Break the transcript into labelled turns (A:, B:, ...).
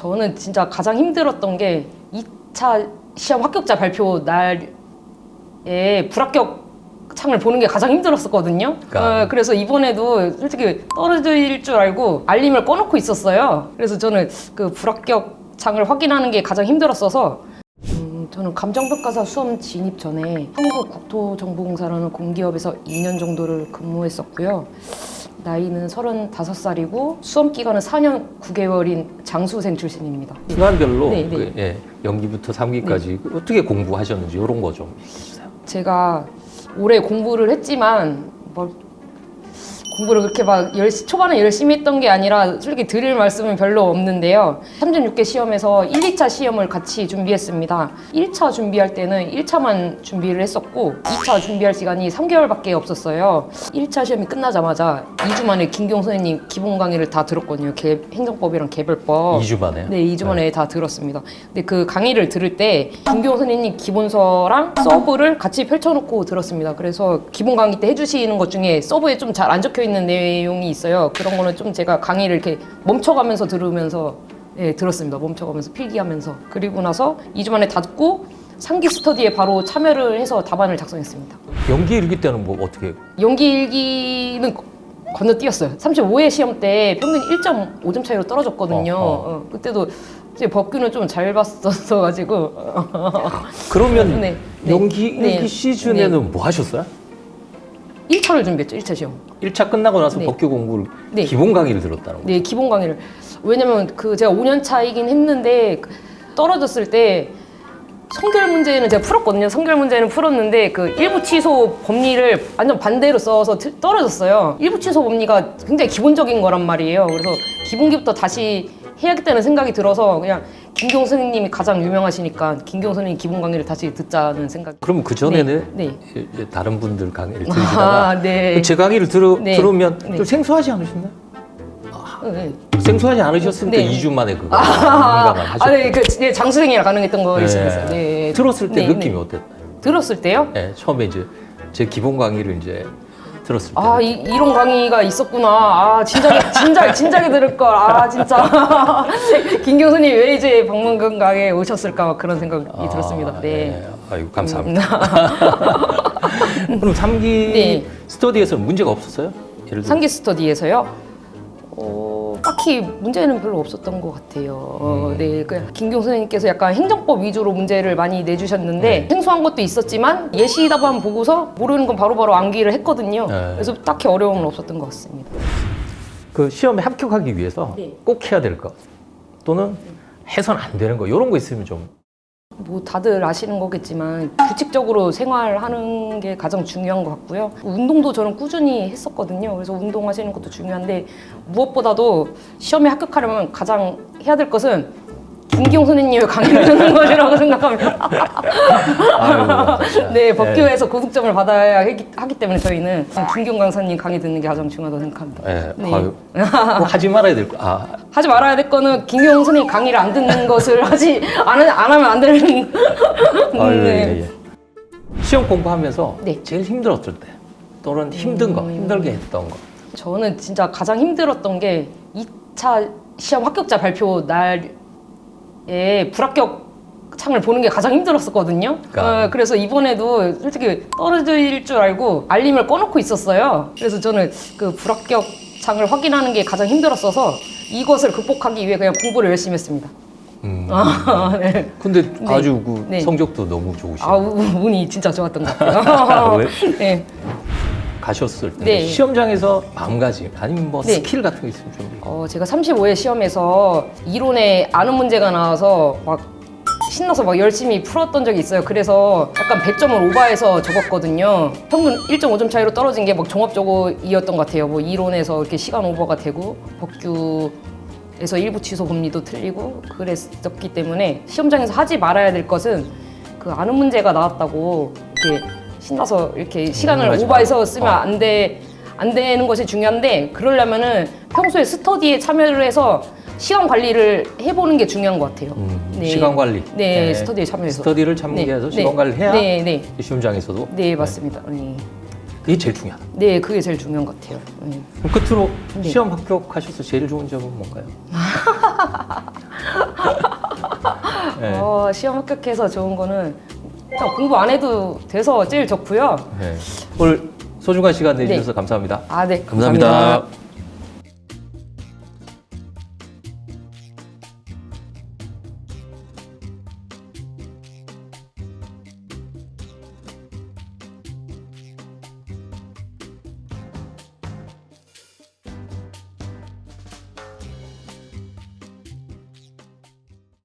A: 저는 진짜 가장 힘들었던 게 2차 시험 합격자 발표 날에 불합격 창을 보는 게 가장 힘들었었거든요. 그래서 이번에도 솔직히 떨어질 줄 알고 알림을 꺼놓고 있었어요. 그래서 저는 그 불합격 창을 확인하는 게 가장 힘들었어서 저는 감정평가사 수험 진입 전에 한국국토정보공사라는 공기업에서 2년 정도를 근무했었고요. 나이는 35살이고 수험 기간은 4년 9개월인 장수생 출신입니다.
B: 기간별로
A: 네, 네.
B: 예, 연기부터 3기까지 어떻게 공부하셨는지 이런 거 좀 해주세요.
A: 제가 올해 공부를 했지만 공부를 그렇게 막 초반에 열심히 했던 게 아니라 솔직히 드릴 말씀은 별로 없는데요. 3.6개 시험에서 1, 2차 시험을 같이 준비했습니다. 1차 준비할 때는 1차만 준비를 했었고 2차 준비할 시간이 3개월밖에 없었어요. 1차 시험이 끝나자마자 2주 만에 김경 선생님 기본 강의를 다 들었거든요. 행정법이랑 개별법.
B: 2주 만에요?
A: 네, 2주 만에 다 들었습니다. 근데 그 강의를 들을 때 김경 선생님 기본서랑 서브를 같이 펼쳐놓고 들었습니다. 그래서 기본 강의 때 해주시는 것 중에 서브에 좀 잘 안 적혀 있는 내용이 있어요. 그런 거는 좀 제가 강의를 이렇게 멈춰가면서 들으면서 들었습니다. 멈춰가면서 필기하면서. 그리고 나서 2주 만에 다 듣고 상기 스터디에 바로 참여를 해서 답안을 작성했습니다.
B: 연기 일기 때는 뭐 어떻게?
A: 연기 일기는 건너뛰었어요. 35회 시험 때 평균 1.5점 차이로 떨어졌거든요. 그때도 이제 법규는 좀 잘 봤었어가지고.
B: 그러면
A: 네.
B: 연기 일기
A: 네.
B: 시즌에는 뭐 하셨어요?
A: 1차를 준비했죠. 1차 시험.
B: 1차 끝나고 나서
A: 네.
B: 법규 공부를
A: 네.
B: 기본 강의를 들었다는 거죠?
A: 네, 기본 강의를. 왜냐면 제가 5년 차이긴 했는데 떨어졌을 때 성결 문제는 제가 풀었거든요. 성결 문제는 풀었는데 그 일부 취소 법리를 완전 반대로 써서 떨어졌어요. 일부 취소 법리가 굉장히 기본적인 거란 말이에요. 그래서 기본기부터 다시 해야겠다는 생각이 들어서 그냥 김경 선생님이 가장 유명하시니까 김경 선생님 기본 강의를 다시 듣자는 생각.
B: 그럼 그 전에는
A: 네.
B: 이제 다른 분들 강의를 들으시다가
A: 네.
B: 제 강의를
A: 네.
B: 들으면
A: 네.
B: 좀 생소하지 않으셨나요?
A: 네.
B: 생소하지 않으셨으니까
A: 네.
B: 2주 만에 그거 공감을 하셨고
A: 네, 장수생이랑 가능했던 거 있었어요. 네.
B: 들었을 때
A: 네,
B: 느낌이
A: 네.
B: 어땠나요?
A: 들었을 때요?
B: 네, 처음에 이제 제 기본 강의를 이제 들었을 때
A: 이런 강의가 있었구나. 진작에 들을 걸. 진짜. 김 교수님 왜 이제 박문관강에 오셨을까 그런 생각이 들었습니다. 네.
B: 아이고 감사합니다. 그럼 3기
A: 네.
B: 스터디에서는 문제가 없었어요? 예를 들어
A: 상기 스터디에서요? 딱히 문제는 별로 없었던 것 같아요. 네, 김경 선생님께서 약간 행정법 위주로 문제를 많이 내주셨는데 생소한 것도 있었지만 예시 답안 보고서 모르는 건 바로바로 암기를 했거든요.
B: 네.
A: 그래서 딱히 어려움은 없었던 것 같습니다.
B: 그 시험에 합격하기 위해서
A: 네.
B: 꼭 해야 될 것 또는 해서는 안 되는 거 이런 거 있으면 좀
A: 다들 아시는 거겠지만 규칙적으로 생활하는 게 가장 중요한 것 같고요. 운동도 저는 꾸준히 했었거든요. 그래서 운동하시는 것도 중요한데 무엇보다도 시험에 합격하려면 가장 해야 될 것은 김기용 선생님의 강의를 듣는 것이라고 생각합니다. 네, 법규에서 고득점을 받아야 하기 때문에 저희는 김기용 강사님 강의 듣는 게 가장 중요하다고 생각합니다.
B: 네.
A: 네.
B: 꼭 하지 말아야 될 거.
A: 하지 말아야 될 거는 김기용 선생님 강의를 안 듣는 것을 안 하면 안 되는.
B: 예. 시험 공부하면서
A: 네.
B: 제일 힘들었을 때 또는 힘든 거, 힘들게 했던 거.
A: 저는 진짜 가장 힘들었던 게 2차 시험 합격자 발표 날에 불합격 창을 보는 게 가장 힘들었었거든요. 그래서 이번에도 솔직히 떨어질 줄 알고 알림을 꺼놓고 있었어요. 그래서 저는 그 불합격 창을 확인하는 게 가장 힘들었어서 이것을 극복하기 위해 그냥 공부를 열심히 했습니다. 네.
B: 근데
A: 네.
B: 아주 그
A: 네.
B: 성적도 너무 좋으시고
A: 운이 진짜 좋았던 것 같아요.
B: 왜?
A: 네.
B: 가셨을 때
A: 네.
B: 시험장에서 마음가짐 아니면 뭐
A: 네.
B: 스킬 같은 게 있으면 좀
A: 제가 35회 시험에서 이론에 아는 문제가 나와서 막 신나서 막 열심히 풀었던 적이 있어요. 그래서 약간 100점을 오버해서 적었거든요. 평균 1.5점 차이로 떨어진 게 막 종합적이었던 것 같아요. 이론에서 이렇게 시간 오버가 되고 법규에서 일부 취소 법리도 틀리고 그랬었기 때문에 시험장에서 하지 말아야 될 것은 그 아는 문제가 나왔다고 이렇게 신나서 이렇게 시간을 오버해서 쓰면 안 되는 것이 중요한데 그러려면은 평소에 스터디에 참여를 해서 시간 관리를 해보는 게 중요한 것 같아요. 네.
B: 시간 관리.
A: 네, 스터디에 참여해서.
B: 스터디를 참여해서
A: 네.
B: 시간 관리를 해야
A: 네.
B: 시험장에서도.
A: 네, 맞습니다. 네.
B: 이게 제일 중요하다.
A: 네, 그게 제일 중요한 것 같아요. 네.
B: 그럼 끝으로
A: 네.
B: 시험 합격하셔서 제일 좋은 점은 뭔가요? 네.
A: 시험 합격해서 좋은 거는 그냥 공부 안 해도 돼서 제일 좋고요.
B: 네. 오늘 소중한 시간 내주셔서 감사합니다.
A: 네,
B: 감사합니다.